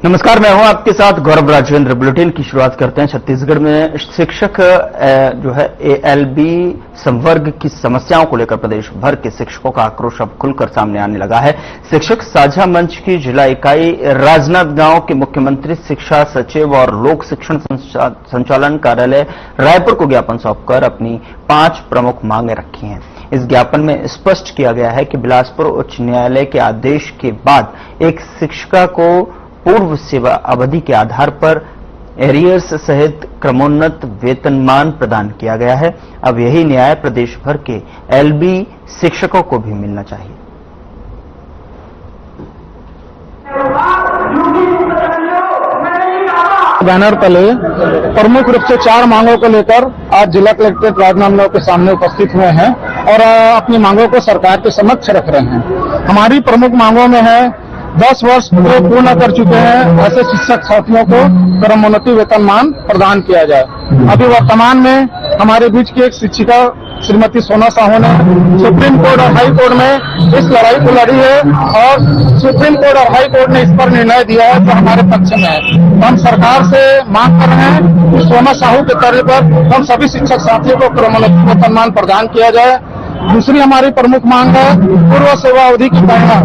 नमस्कार, मैं हूं आपके साथ गौरव राजेंद्र। बुलेटिन की शुरुआत करते हैं। छत्तीसगढ़ में शिक्षक जो है एएलबी संवर्ग की समस्याओं को लेकर प्रदेश भर के शिक्षकों का आक्रोश अब खुलकर सामने आने लगा है। शिक्षक साझा मंच की जिला इकाई राजनांदगांव के मुख्यमंत्री शिक्षा सचिव और लोक शिक्षण संचालन कार्यालय रायपुर को ज्ञापन सौंपकर अपनी 5 प्रमुख मांगे रखी हैं। इस ज्ञापन में स्पष्ट किया गया है कि बिलासपुर उच्च न्यायालय के आदेश के बाद एक शिक्षिका को पूर्व सेवा अवधि के आधार पर एरियर्स सहित क्रमोन्नत वेतनमान प्रदान किया गया है। अब यही न्याय प्रदेश भर के एलबी शिक्षकों को भी मिलना चाहिए। बैनर तले प्रमुख रूप से 4 मांगों को लेकर आज जिला कलेक्ट्रेट राजनांदगांव के सामने उपस्थित हुए हैं और अपनी मांगों को सरकार के समक्ष रख रहे हैं। हमारी प्रमुख मांगों में है 10 वर्ष पूर्ण कर चुके हैं ऐसे शिक्षक साथियों को क्रमोन्नति वेतनमान प्रदान किया जाए। अभी वर्तमान में हमारे बीच की एक शिक्षिका श्रीमती सोना साहू ने सुप्रीम कोर्ट और हाई कोर्ट में इस लड़ाई को लड़ी है और सुप्रीम कोर्ट और हाई कोर्ट ने इस पर निर्णय दिया है जो हमारे पक्ष में है। हम सरकार से मांग कर रहे हैं कि सोना साहू के तर्ज पर हम सभी शिक्षक साथियों को क्रमोन्नति वेतनमान प्रदान किया जाए। दूसरी हमारी प्रमुख मांग है पूर्व सेवा अवधि की गणना।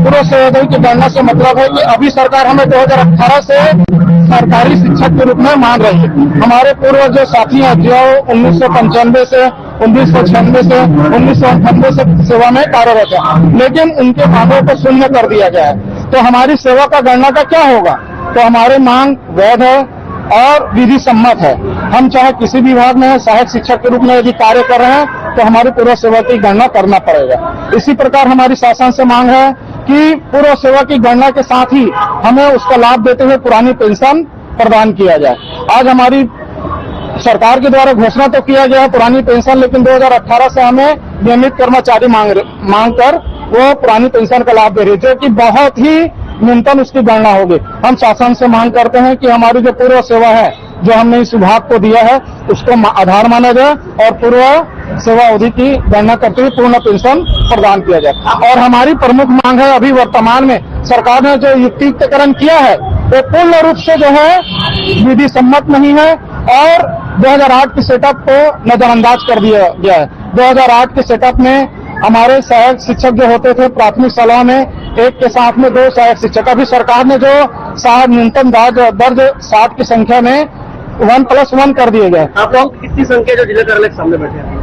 पूर्व सेवा अवधि की गणना से मतलब है कि अभी सरकार हमें 2018 से सरकारी शिक्षक के रूप में मान रही है। हमारे पूर्व जो साथी हैं जो 1995 से 1996 से 1998 से सेवा में कार्यरत है, लेकिन उनके मांगों को शून्य कर दिया गया है। तो हमारी सेवा का गणना का क्या होगा? तो हमारी मांग वैध है और विधि सम्मत है। हम चाहे किसी विभाग में सहायक शिक्षक के रूप में यदि कार्य कर रहे हैं तो हमारी पूर्व सेवा की गणना करना पड़ेगा। इसी प्रकार हमारी शासन से मांग है कि पूर्व सेवा की गणना के साथ ही हमें उसका लाभ देते हुए पुरानी पेंशन प्रदान किया जाए। आज हमारी सरकार के द्वारा घोषणा तो किया गया है पुरानी पेंशन, लेकिन 2018 से हमें नियमित कर्मचारी मांग कर वो पुरानी पेंशन का लाभ दे रही है, जो कि बहुत ही न्यूनतम उसकी गणना होगी। हम शासन से मांग करते हैं कि हमारी जो पूर्व सेवा है जो हमने इस विभाग को दिया है उसको आधार माना जाए और पूर्व सेवा अवधि की गणना करते हुए पूर्ण पेंशन प्रदान किया जाए। और हमारी प्रमुख मांग है, अभी वर्तमान में सरकार ने जो युक्तिकरण किया है वो पूर्ण रूप से जो है विधि सम्मत नहीं है और 2008 के सेटअप को नजरअंदाज कर दिया गया है। 2008 के सेटअप में हमारे सहायक शिक्षक जो होते थे प्राथमिक शाला में एक के साथ में 2 सहायक शिक्षक, अभी सरकार ने जो न्यूनतम दर्ज 60 की संख्या में 1+1 कर दिए गए। आप लोग कितनी संख्या जो जिला कार्यालय के सामने बैठे हैं?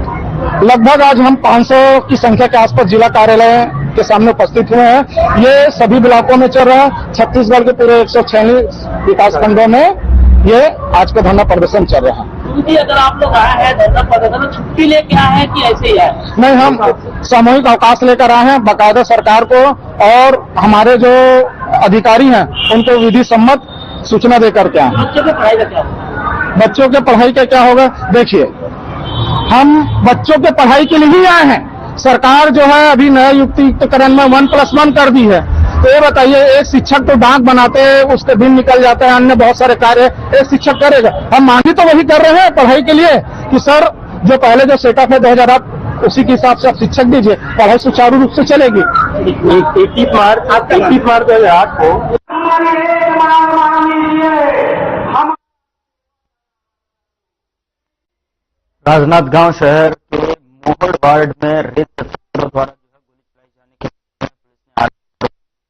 लगभग आज हम 500 की संख्या के आसपास जिला कार्यालय के सामने उपस्थित हुए हैं। ये सभी ब्लॉकों में चल रहा है। छत्तीसगढ़ के पूरे 146 विकास खंडों में ये आज का धरना प्रदर्शन चल रहा है। अगर आप लोग आए हैं धरना प्रदर्शन में छुट्टी लेके आए हैं कि ऐसे ही है? नहीं, हम सामूहिक अवकाश लेकर आए हैं। बाकायदा सरकार को और हमारे जो अधिकारी हैं उनको विधि सम्मत सूचना देकर के आए। बच्चों की पढ़ाई का क्या? बच्चों के पढ़ाई का क्या होगा? देखिए, हम बच्चों के पढ़ाई के लिए ही आए हैं। सरकार जो है अभी नए युक्तिकरण में 1+1 कर दी है। तो ये बताइए, एक शिक्षक तो डाक बनाते हैं, उसके दिन निकल जाते हैं, अन्य बहुत सारे कार्य एक शिक्षक करेगा। हम मांगी तो वही कर रहे हैं पढ़ाई के लिए कि सर जो पहले जो सेटअप है 2008 उसी के हिसाब से आप शिक्षक दीजिए, पढ़ाई सुचारू रूप से चलेगी। 31 मार्च 2008 को राजनांदगांव शहर के मोहड़ वार्ड में रेत तस्करों द्वारा गोली चलाई जाने के पुलिस ने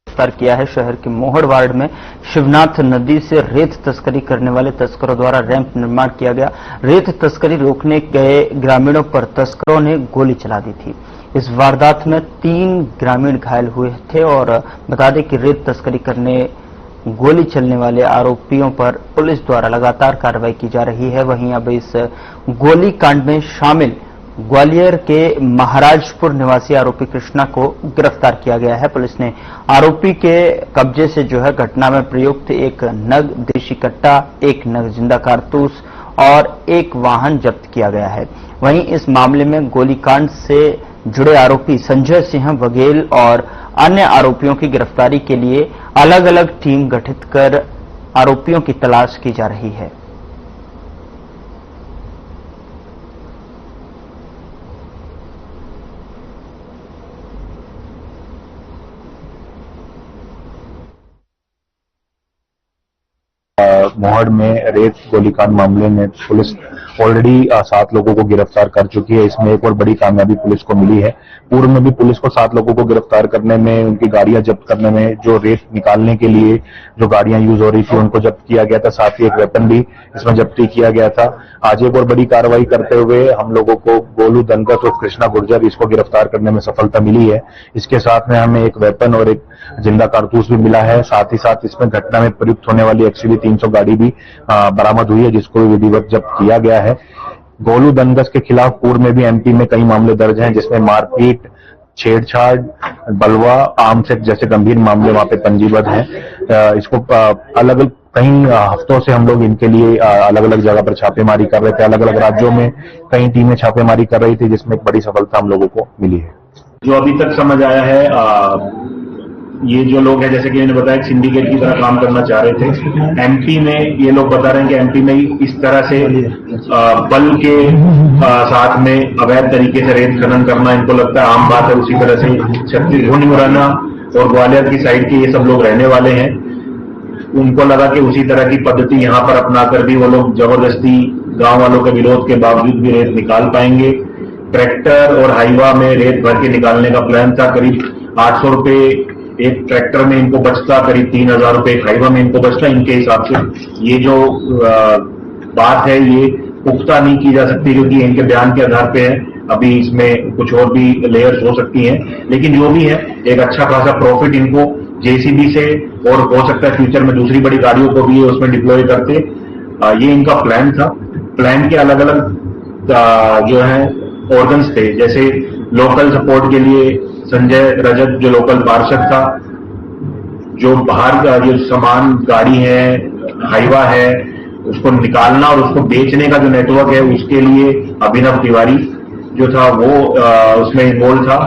गिरफ्तार किया है। शहर के मोहड़ वार्ड में शिवनाथ नदी से रेत तस्करी करने वाले तस्करों द्वारा रैंप निर्माण किया गया। रेत तस्करी रोकने गए ग्रामीणों पर तस्करों ने गोली चला दी थी। इस वारदात में 3 ग्रामीण घायल हुए थे और बता दें कि रेत तस्करी करने गोली चलने वाले आरोपियों पर पुलिस द्वारा लगातार कार्रवाई की जा रही है। वहीं अब इस गोली कांड में शामिल ग्वालियर के महाराजपुर निवासी आरोपी कृष्णा को गिरफ्तार किया गया है। पुलिस ने आरोपी के कब्जे से जो है घटना में प्रयुक्त 1 नग देशी कट्टा, 1 नग जिंदा कारतूस और 1 वाहन जब्त किया गया है। वहीं इस मामले में गोलीकांड से जुड़े आरोपी संजय सिंह बघेल और अन्य आरोपियों की गिरफ्तारी के लिए अलग अलग टीम गठित कर आरोपियों की तलाश की जा रही है। मोहड़ में रेत गोलीकांड मामले में पुलिस ऑलरेडी 7 लोगों को गिरफ्तार कर चुकी है। इसमें एक और बड़ी कामयाबी पुलिस को मिली है। पूर्व में भी पुलिस को 7 लोगों को गिरफ्तार करने में, उनकी गाड़ियां जब्त करने में, जो रेत निकालने के लिए जो गाड़ियां यूज हो रही थी उनको जब्त किया गया था। साथ ही एक वेपन भी इसमें जब्ती किया गया था। आज एक और बड़ी कार्रवाई करते हुए हम लोगों को गोलू दनगत और कृष्णा गुर्जर इसको गिरफ्तार करने में सफलता मिली है। इसके साथ में हमें एक वेपन और एक जिंदा कारतूस भी मिला है। साथ ही साथ इसमें घटना में प्रयुक्त होने वाली XUV 300 गाड़ी भी बरामद हुई है, जिसको विधिवत जब्त किया गया है। गोलू दनगस के खिलाफ पूर्व में भी MP में कई मामले दर्ज हैं, जिसमें मारपीट, छेड़छाड़, बलवा, आर्म्स एक्ट जैसे गंभीर मामले वहां पे पंजीबद्ध हैं। इसको अलग अलग कई हफ्तों से हम लोग इनके लिए अलग अलग जगह पर छापेमारी कर रहे थे। अलग अलग राज्यों में कई टीमें छापेमारी कर रही थी, जिसमें एक बड़ी सफलता हम लोगों को मिली है। जो अभी तक समझ आया है, ये जो लोग हैं, जैसे कि मैंने बताया, सिंडिकेट की तरह काम करना चाह रहे थे। MP में ये लोग बता रहे हैं कि MP में इस तरह से बल के साथ में अवैध तरीके से रेत खनन करना इनको लगता है आम बात है। उसी तरह से छत्तीसगढ़, मुरैना और ग्वालियर की साइड के ये सब लोग रहने वाले हैं। उनको लगा कि उसी तरह की पद्धति यहाँ पर अपनाकर भी वो लोग जबरदस्ती गांव वालों के विरोध के बावजूद भी रेत निकाल पाएंगे। ट्रैक्टर और हाईवा में रेत भर के निकालने का प्लान था। करीब 800 रुपए एक ट्रैक्टर में इनको बचता, करीब 3000 रुपए एक हाईवा में इनको बचता। इनके हिसाब से ये जो बात है ये पुख्ता नहीं की जा सकती, क्योंकि इनके बयान के आधार पे है। अभी इसमें कुछ और भी लेयर्स हो सकती हैं, लेकिन जो भी है एक अच्छा खासा प्रॉफिट इनको JCB से, और हो सकता है फ्यूचर में दूसरी बड़ी गाड़ियों को भी उसमें डिप्लॉय करते। ये इनका प्लान था। प्लान के अलग अलग जो है ऑर्गन्स थे, जैसे लोकल सपोर्ट के लिए संजय रजत जो लोकल पार्षद था, जो बाहर का जो सामान गाड़ी है, हाईवा है, उसको निकालना और उसको बेचने का जो नेटवर्क है, उसके लिए अभिनव तिवारी जो था वो उसमें इन्वॉल्व था।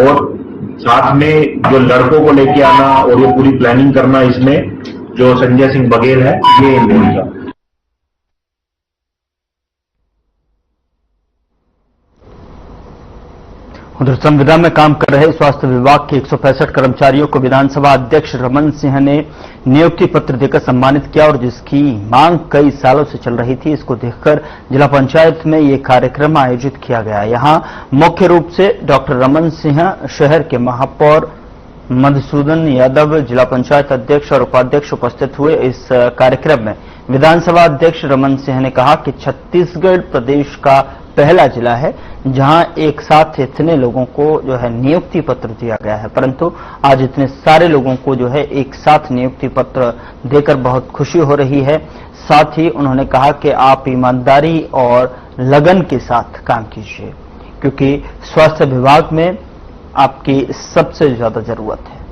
और साथ में जो लड़कों को लेके आना और ये पूरी प्लानिंग करना, इसमें जो संजय सिंह बघेल है ये इन्वॉल्व था। उधर संविदा में काम कर रहे स्वास्थ्य विभाग के 165 कर्मचारियों को विधानसभा अध्यक्ष रमन सिंह ने नियुक्ति पत्र देकर सम्मानित किया, और जिसकी मांग कई सालों से चल रही थी। इसको देखकर जिला पंचायत में ये कार्यक्रम आयोजित किया गया। यहां मुख्य रूप से डॉक्टर रमन सिंह, शहर के महापौर मधुसूदन यादव, जिला पंचायत अध्यक्ष और उपाध्यक्ष उपस्थित हुए। इस कार्यक्रम में विधानसभा अध्यक्ष रमन सिंह ने कहा कि छत्तीसगढ़ प्रदेश का पहला जिला है जहां एक साथ इतने लोगों को जो है नियुक्ति पत्र दिया गया है, परंतु आज इतने सारे लोगों को जो है एक साथ नियुक्ति पत्र देकर बहुत खुशी हो रही है। साथ ही उन्होंने कहा कि आप ईमानदारी और लगन के साथ काम कीजिए, क्योंकि स्वास्थ्य विभाग में आपकी सबसे ज्यादा जरूरत है।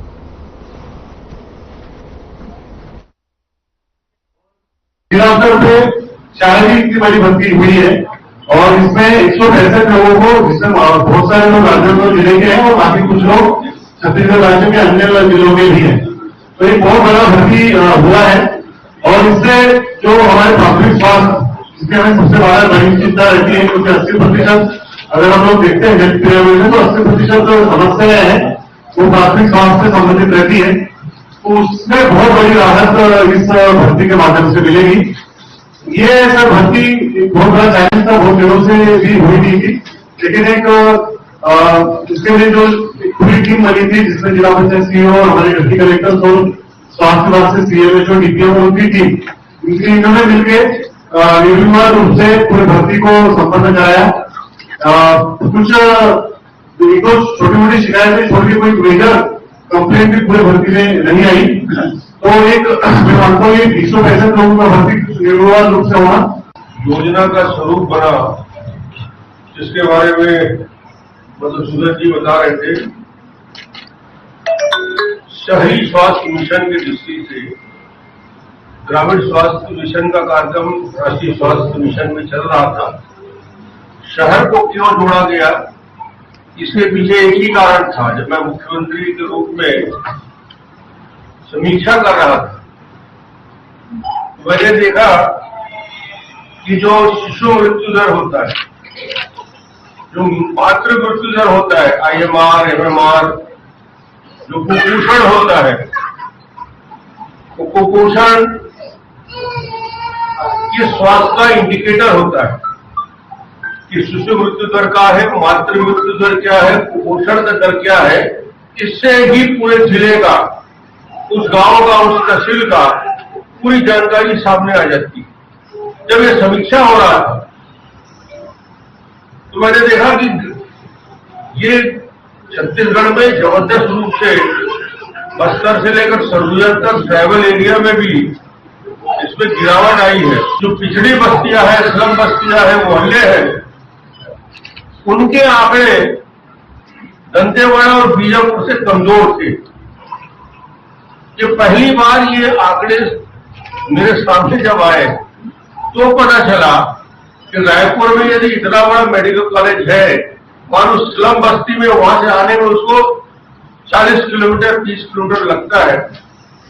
जिला स्तर पे शारीरिक की बड़ी भर्ती हुई है, और इसमें 165 लोगों को, जिसमें बहुत सारे लोग राजनांदगांव जिले के हैं और बाकी कुछ लोग छत्तीसगढ़ राज्य के अन्य जिलों के भी हैं। तो एक बहुत बड़ा भर्ती हुआ है, और इससे जो हमारे प्राथमिक स्वास्थ्य, जिसके हमें सबसे बड़ी चिंता रहती है, क्योंकि 80% अगर हम लोग देखते हैं हेल्थ पिरामिड में, तो 80% जो समस्याएं हैं वो प्राथमिक स्वास्थ्य से संबंधित रहती है। तो उसमें बहुत बड़ी राहत इस भर्ती के माध्यम से मिलेगी। ये सर भर्ती एक बहुत बड़ा चैलेंज था, बहुत दिनों से भी हुई नहीं थी, लेकिन एक इसके लिए जो पूरी टीम बनी थी, जिसमें जिला पंचायत CEO और हमारे डिप्टी कलेक्टर और स्वास्थ्य विभाग से CMHO DPM उनकी टीम, इन्होंने मिलकर निर्विवाद रूप से पूरी भर्ती को संपन्न कराया। कुछ एक दो छोटी मोटी शिकायतें छोड़ के कोई मेजर कंप्लेंट भी पूरी भर्ती में नहीं आई। तो एक मैं मानता हूँ 165 लोगों का भर्ती निर्विवाद रूप से होना योजना का स्वरूप बना, जिसके बारे में मधुसूदन जी बता रहे थे। शहरी स्वास्थ्य मिशन की दृष्टि से ग्रामीण स्वास्थ्य मिशन का कार्यक्रम राष्ट्रीय स्वास्थ्य मिशन में चल रहा था। शहर को क्यों जोड़ा गया, इसके पीछे एक ही कारण था। जब मैं मुख्यमंत्री के रूप में समीक्षा कर रहा था, मैंने देखा कि जो शिशु मृत्यु दर होता है, जो मातृ मृत्यु दर होता है, IMR, MMR, जो कुपोषण होता है, वो कुपोषण ये स्वास्थ्य का इंडिकेटर होता है कि शिशु मृत्यु दर क्या है, मातृ मृत्यु दर क्या है, कुपोषण का दर क्या है। इससे ही पूरे जिले का, उस गांव का, उस तहसील का पूरी जानकारी सामने आ जाती है। जब ये समीक्षा हो रहा था तो मैंने देखा कि ये छत्तीसगढ़ में जबरदस्त रूप से बस्तर से लेकर सरगुजा तक ट्राइबल एरिया में भी इसमें गिरावट आई है। जो पिछड़ी बस्तियां हैं, स्लम बस्तियां हैं, मोहल्ले हैं, उनके आंकड़े दंतेवाड़ा और बीजापुर से कमजोर थे। ये पहली बार ये आंकड़े मेरे सामने जब आए तो पता चला कि रायपुर में यदि इतना बड़ा मेडिकल कॉलेज है, और उस स्लम बस्ती में वहां से आने में उसको 40 किलोमीटर 30 किलोमीटर लगता है,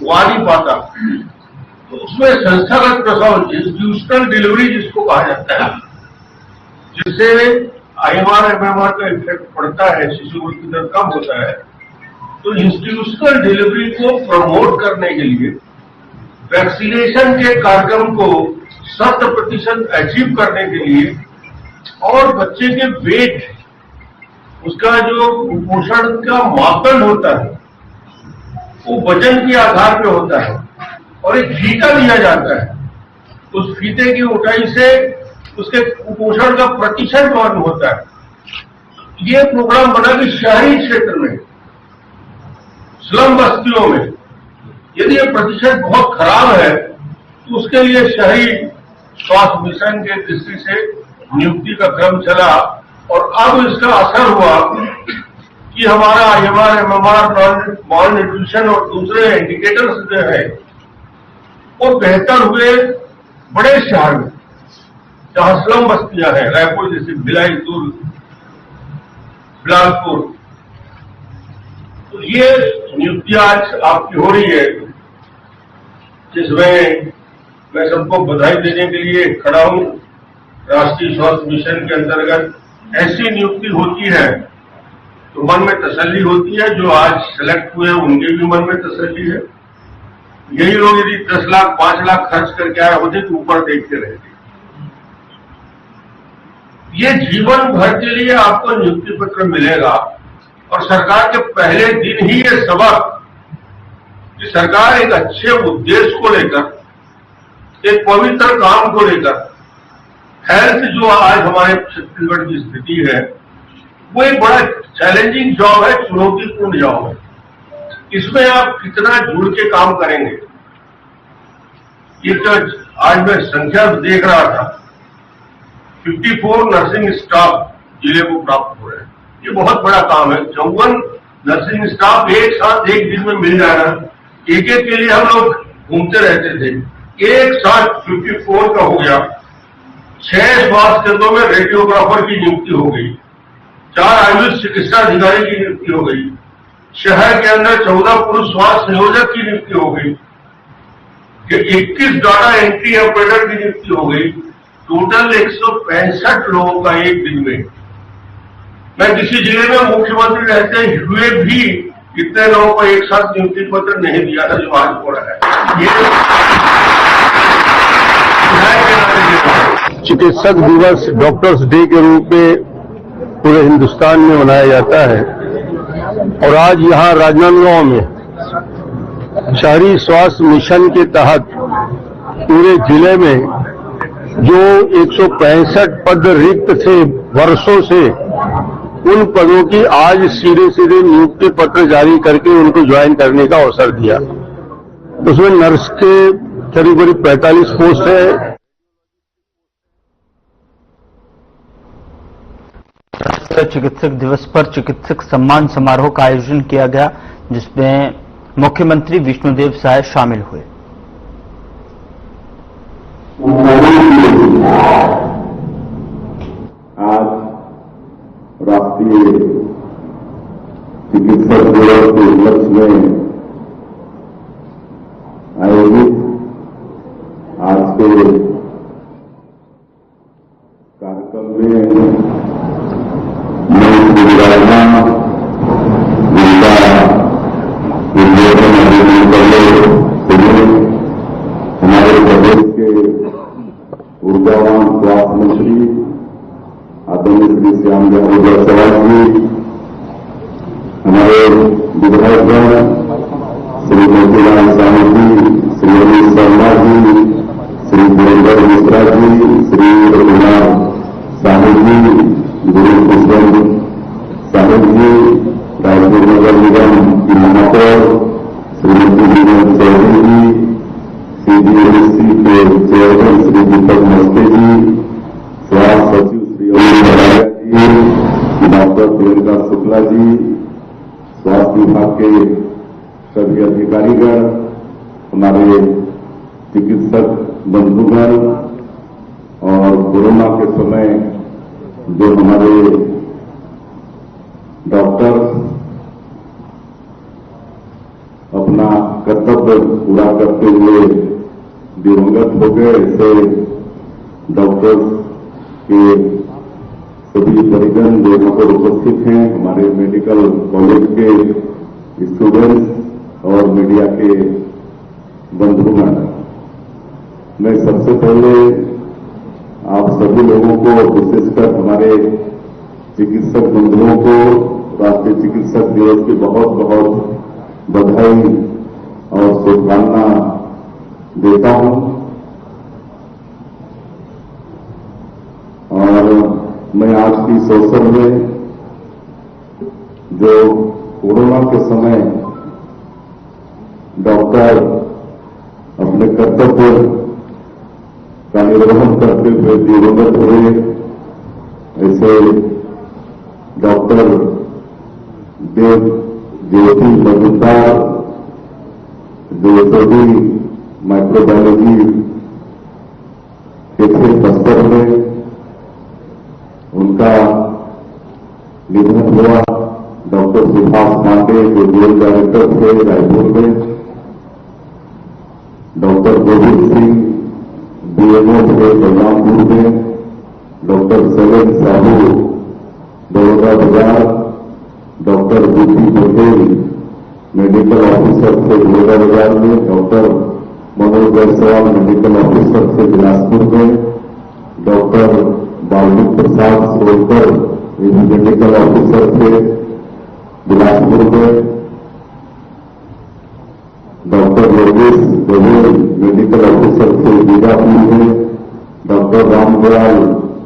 वो आ नहीं पाता। तो उसमें संस्थागत प्रसव, इंस्टीट्यूशनल डिलीवरी जिसको कहा जाता है, जिससे IMR MMR का इफेक्ट पड़ता है, शिशु मृत्यु दर कम होता है। तो इंस्टीट्यूशनल डिलीवरी को प्रमोट करने के लिए, वैक्सीनेशन के कार्यक्रम को 100% अचीव करने के लिए, और बच्चे के वेट, उसका जो कुपोषण का मापदंड होता है वो वजन के आधार पे होता है, और एक फीता दिया जाता है। उस फीते की ऊंचाई से उसके कुपोषण का प्रतिशत मालूम होता है। ये प्रोग्राम बना कि शहरी क्षेत्र में, स्लम बस्तियों में यदि ये प्रतिशत बहुत खराब है तो उसके लिए शहरी स्वास्थ्य मिशन के दृष्टि से नियुक्ति का क्रम चला, और अब इसका असर हुआ कि हमारा IMR MMR, मॉल न्यूट्रिशन और दूसरे इंडिकेटर्स जो है वो बेहतर हुए बड़े शहर में, जहां स्लम बस्तियां हैं, रायपुर जैसे, भिलाई, दुर्ग, बिलासपुर। तो ये नियुक्ति आज आपकी हो रही है, जिसमें मैं सबको बधाई देने के लिए खड़ा हूं। राष्ट्रीय स्वास्थ्य मिशन के अंतर्गत ऐसी नियुक्ति होती है तो मन में तसल्ली होती है। जो आज सेलेक्ट हुए उनके भी मन में तसल्ली है। यही लोग यदि 10 लाख 5 लाख खर्च करके आए होते तो ऊपर देखते रहते। ये जीवन भर के लिए आपको नियुक्ति पत्र मिलेगा, और सरकार के पहले दिन ही ये सबक कि सरकार एक अच्छे उद्देश्य को लेकर, एक पवित्र काम को लेकर, हेल्थ जो आज हमारे छत्तीसगढ़ की स्थिति है वो एक बड़ा चैलेंजिंग जॉब है, चुनौतीपूर्ण जॉब है। इसमें आप कितना जुड़ के काम करेंगे। ये तो आज मैं संख्या देख रहा था, 54 नर्सिंग स्टाफ जिले को प्राप्त हो रहे हैं। ये बहुत बड़ा काम है। 54 नर्सिंग स्टाफ एक साथ एक दिन में मिल जाना, एक एक के लिए हम लोग घूमते रहते थे, एक साथ 54 का हो गया। 6 स्वास्थ्य केंद्रों में रेडियोग्राफर की नियुक्ति हो गई, 4 आयुष चिकित्सा अधिकारी की नियुक्ति हो गई, शहर के अंदर 14 पुरुष स्वास्थ्य संयोजक की नियुक्ति हो गई, 21 डाटा एंट्री ऑपरेटर की नियुक्ति हो गई। टोटल 165 लोगों का एक दिन में। मैं किसी जिले में मुख्यमंत्री रहते हुए भी इतने लोगों को एक साथ नियुक्ति पत्र नहीं दिया था जो आज हो रहा है। चिकित्सक दिवस डॉक्टर्स डे के रूप में पूरे हिंदुस्तान में मनाया जाता है, और आज यहाँ राजनांदगांव में शहरी स्वास्थ्य मिशन के तहत पूरे जिले में जो 165 पद रिक्त थे वर्षों से, उन पदों की आज सीधे सीधे नियुक्ति पत्र जारी करके उनको ज्वाइन करने का अवसर दिया। उसमें नर्स के करीब करीब 45 पोस्ट है। राष्ट्रीय चिकित्सक दिवस पर चिकित्सक सम्मान समारोह का आयोजन किया गया, जिसमें मुख्यमंत्री विष्णुदेव साय शामिल हुए। आज राष्ट्रीय चिकित्सक दिवस के उपलक्ष्य में आयोजित आज के कार्यक्रम में हमारे प्रदेश के श्याम जायसवाल जी, हमारे विधायकगण श्री मोतीलाल साहू जी, श्री अनिल शर्मा जी, श्री देवेंद्र मिश्रा जी, श्री रघुनाथ साहू जी, गुरु पुष्पन साहू जी, रायपुर नगर निगम की महापौर श्रीमती नीरज चौधरी जी, सीजीएमसी के चेयरमैन श्री दीपक मस्के जी, स्वास्थ्य सचिव श्री अमित बराया जी, डॉक्टर प्रियंका शुक्ला जी, स्वास्थ्य विभाग के सभी अधिकारीगण, हमारे चिकित्सक बंधुगण और कोरोना के समय जो हमारे डॉक्टर अपना कर्तव्य पूरा करते हुए दिवंगत हो गए, ऐसे डॉक्टर्स के सभी परिजन जो यहाँ पर उपस्थित हैं, हमारे मेडिकल कॉलेज के स्टूडेंट्स और मीडिया के बंधुगण, मैं सबसे पहले आप सभी लोगों को, विशेषकर हमारे चिकित्सक बंधुओं को राष्ट्रीय चिकित्सक दिवस की बहुत बहुत बधाई और शुभकामना देता हूं। और मैं आज की इस अवसर में जो कोरोना के समय डॉक्टर अपने कर्तव्य का निर्वहन करते हुए दिवंगत हुए, ऐसे डॉक्टर देव ज्योति मजुमदार जो सभी माइक्रोबायोलॉजी के थे बस्तर में, उनका निधन हुआ। डॉक्टर सुभाष पांडे जो जेल डायरेक्टर थे रायपुर में, डॉक्टर गोविंद सिंह बीएमओ थे बलरामपुर में, डॉक्टर सलेम साहू बड़ौदा बाजार, doctor BP Patel medical officer थे बड़ौदा बाजार में, doctor Manoj Jaiswal medical officer थे बिलासपुर में, डॉक्टर बालू प्रसाद सोलकर मेडिकल ऑफिसर थे बिलासपुर में, doctor Yogesh Goyal medical officer थे बीजापुर में, डॉक्टर रामदयाल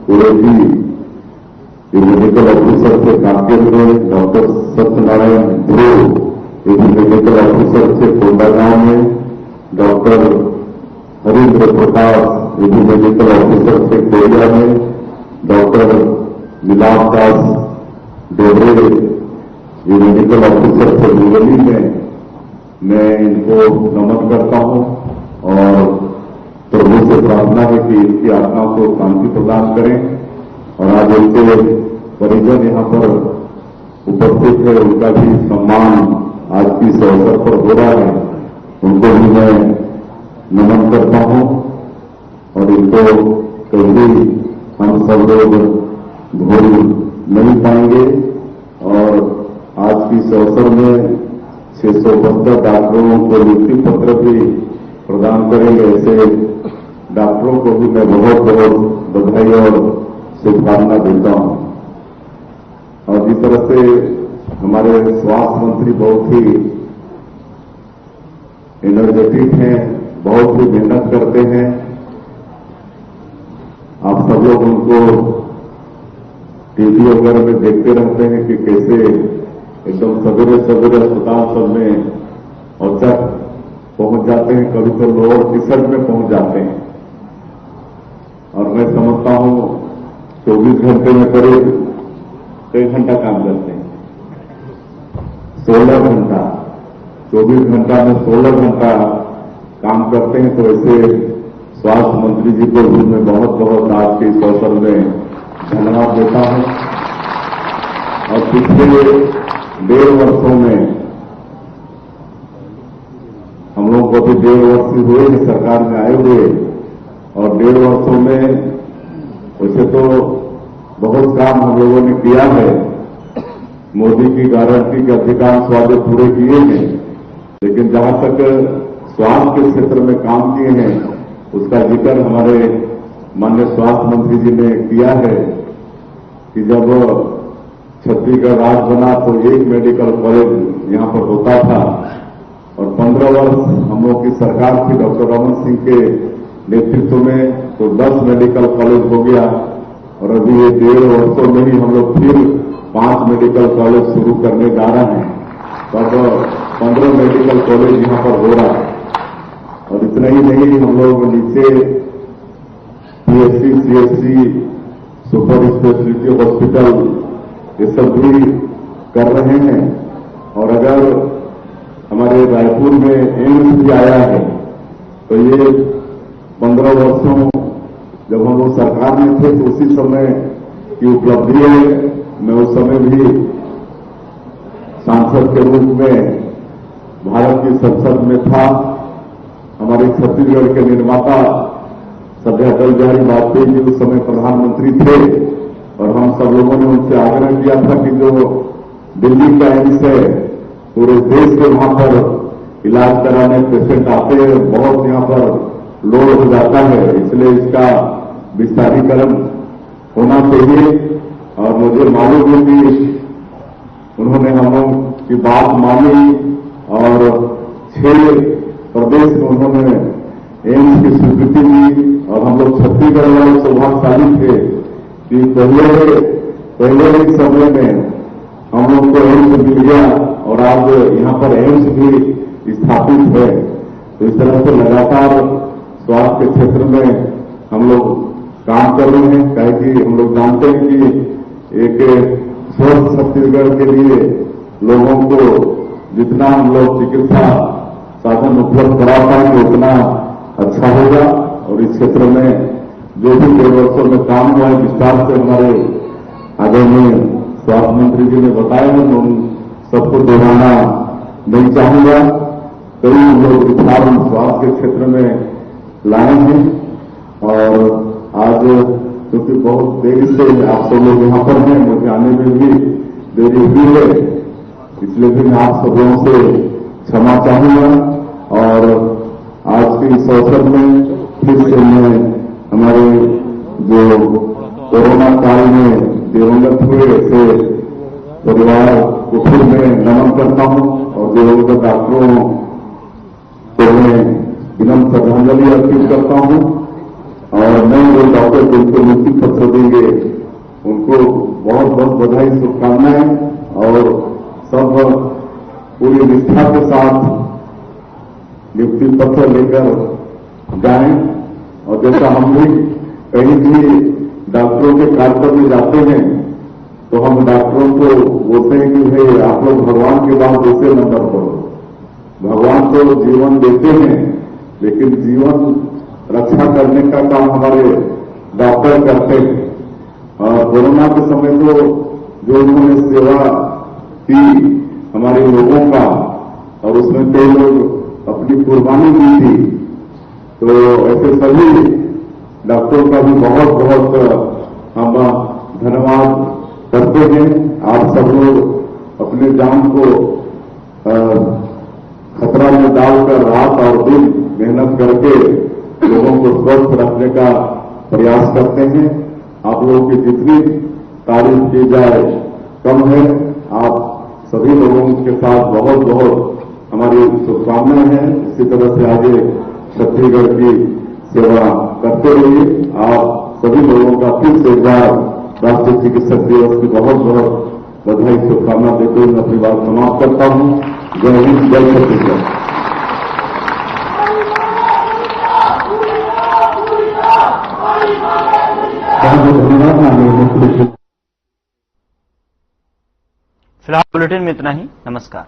उरेजी मेडिकल ऑफिसर थे कांकेर में, डॉक्टर सत्यनारायण ध्रुव मेडिकल ऑफिसर थे कोंडागांव में, डॉक्टर हरीन्द्र प्रकाश मेडिकल ऑफिसर थे कोरिया में, डॉक्टर मिलाप दास डोबरे मेडिकल ऑफिसर थे मुंगेली में। मैं इनको नमन करता हूं और प्रभु से प्रार्थना है कि इनकी आत्मा को शांति प्रदान करें। और आज उनके परिजन यहाँ पर उपस्थित है, उनका भी सम्मान आज की इस अवसर पर हो रहा है, उनको भी मैं नमन करता हूं। और इनको कभी हम सब लोग भूल नहीं पाएंगे। और आज की इस अवसर में 672 डॉक्टरों को नियुक्ति पत्र भी प्रदान करेंगे। ऐसे डॉक्टरों को भी मैं बहुत बहुत बधाई और शुभकामना देता हूं। और जिस तरह से हमारे स्वास्थ्य मंत्री बहुत ही एनर्जेटिक हैं, बहुत ही मेहनत करते हैं, आप सब लोग उनको टीवी वगैरह में देखते रहते हैं कि कैसे एकदम सवेरे सवेरे अस्पताल सब में औचक पहुंच जाते हैं, कभी तो लोअर टी-शर्ट में पहुंच जाते हैं। और मैं समझता हूं 24 घंटे में करीब कई घंटा काम करते हैं, 16 घंटा, 24 घंटा में 16 घंटा काम करते हैं। तो ऐसे स्वास्थ्य मंत्री जी को भी मैं बहुत बहुत आज के इस अवसर में धन्यवाद देता हूं। और पिछले 1.5 वर्षों में हम लोग को भी 1.5 वर्ष ही हुए हैं सरकार में आए हुए, और 1.5 वर्षों में वैसे तो बहुत काम हम लोगों ने किया है। मोदी की गारंटी के अधिकांश वादे पूरे किए हैं, लेकिन जहां तक स्वास्थ्य के क्षेत्र में काम किए हैं उसका जिक्र हमारे माननीय स्वास्थ्य मंत्री जी ने किया है। कि जब छत्तीसगढ़ राज्य बना तो एक मेडिकल कॉलेज यहाँ पर होता था और 15 वर्ष हम लोग की सरकार थी डॉक्टर रमन सिंह के नेतृत्व में तो 10 मेडिकल कॉलेज हो गया और अभी ये 1.5 वर्षों में ही हम लोग फिर 5 मेडिकल कॉलेज शुरू करने जा रहे हैं। तब 15 मेडिकल कॉलेज यहाँ पर हो रहा है और इतना ही नहीं हम लोग नीचे PHC CHC super speciality hospital ये सब भी कर रहे हैं और अगर हमारे रायपुर में एम्स भी आया है तो ये 15 वर्षों जब हम लोग सरकार में थे तो उसी समय की उपलब्धि है। मैं उस समय भी सांसद के रूप में भारत की संसद में था। हमारे छत्तीसगढ़ के निर्माता सभ्य अटल बिहारी वाजपेयी जी उस समय प्रधानमंत्री थे और हम सब लोगों ने उनसे आग्रह किया था कि जो दिल्ली का एम्स है पूरे देश के वहां पर इलाज कराने पेशेंट आते हैं, बहुत यहाँ पर लोड हो जाता है, इसलिए इसका विस्तारीकरण होना चाहिए। और मुझे मालूम है कि उन्होंने हम लोग की बात मानी और 6 प्रदेश में उन्होंने एम्स की स्वीकृति दी और हम लोग छत्तीसगढ़ वाले सौभाग्यशाली थे कि पहले ही समय में हम लोग को एम्स मिल गया और आज यहाँ पर एम्स भी स्थापित है। तो इस तरह से लगातार स्वास्थ्य के क्षेत्र में हम लोग काम कर रहे हैं, क्या कि हम लोग जानते हैं कि एक स्वस्थ छत्तीसगढ़ के लिए लोगों को जितना हम लोग चिकित्सा साधन उपलब्ध करा पाएंगे उतना अच्छा होगा। और इस क्षेत्र में जो भी 1.5 वर्षों में काम हुआ है विस्तार से हमारे आदरणीय स्वास्थ्य मंत्री जी ने बताया है, मैं उन सबको दोहराना नहीं चाहूंगा। कई लोग विस्तार स्वास्थ्य के क्षेत्र में लाए हैं और आज क्योंकि बहुत देरी से आप सब लोग यहाँ पर हैं, मुझे आने में भी देरी हुई है, इसलिए भी मैं आप सब लोगों से क्षमा चाहूंगा। और आज के इस अवसर में फिर से मैं हमारे जो कोरोना काल में दिवंगत हुए ऐसे परिवार को फिर मैं नमन करता हूं और दिवंगत डॉक्टरों को मैं विनम्र श्रद्धांजलि अर्पित करता हूं। और मैं जो डॉक्टर जिनको नियुक्ति पत्र देंगे उनको बहुत बहुत बधाई शुभकामनाएं और सब पूरी निष्ठा के साथ नियुक्ति पत्र लेकर जाएं। और जैसा हम भी कहीं भी डॉक्टरों के कार्यक्रम में जाते हैं तो हम डॉक्टरों को बोलते हैं कि भाई आप लोग भगवान के बाद दूसरे नंबर पर हो। भगवान तो जीवन देते हैं लेकिन जीवन रक्षा करने का काम हमारे डॉक्टर करते हैं। और कोरोना के समय तो जो उन्होंने सेवा की हमारे लोगों का और उसमें कई लोग अपनी कुर्बानी दी थी, तो ऐसे सभी डॉक्टरों का भी बहुत बहुत हम धन्यवाद करते हैं। आप सब लोग अपने जान को खतरा में डालकर रात और दिन मेहनत करके लोगों को स्वस्थ रखने का प्रयास करते हैं। आप लोगों की जितनी तारीफ की जाए कम है। आप सभी लोगों के साथ बहुत बहुत हमारी शुभकामनाएं हैं। इसी तरह से आगे छत्तीसगढ़ की सेवा करते रहिए। आप सभी लोगों का फिर से एक बार राष्ट्रीय चिकित्सक दिवस की बहुत बहुत बधाई शुभकामना देते हुए अपनी बात समाप्त करता हूं। जय हिंद, जय छत्तीसगढ़। फिलहाल बुलेटिन में इतना ही। नमस्कार।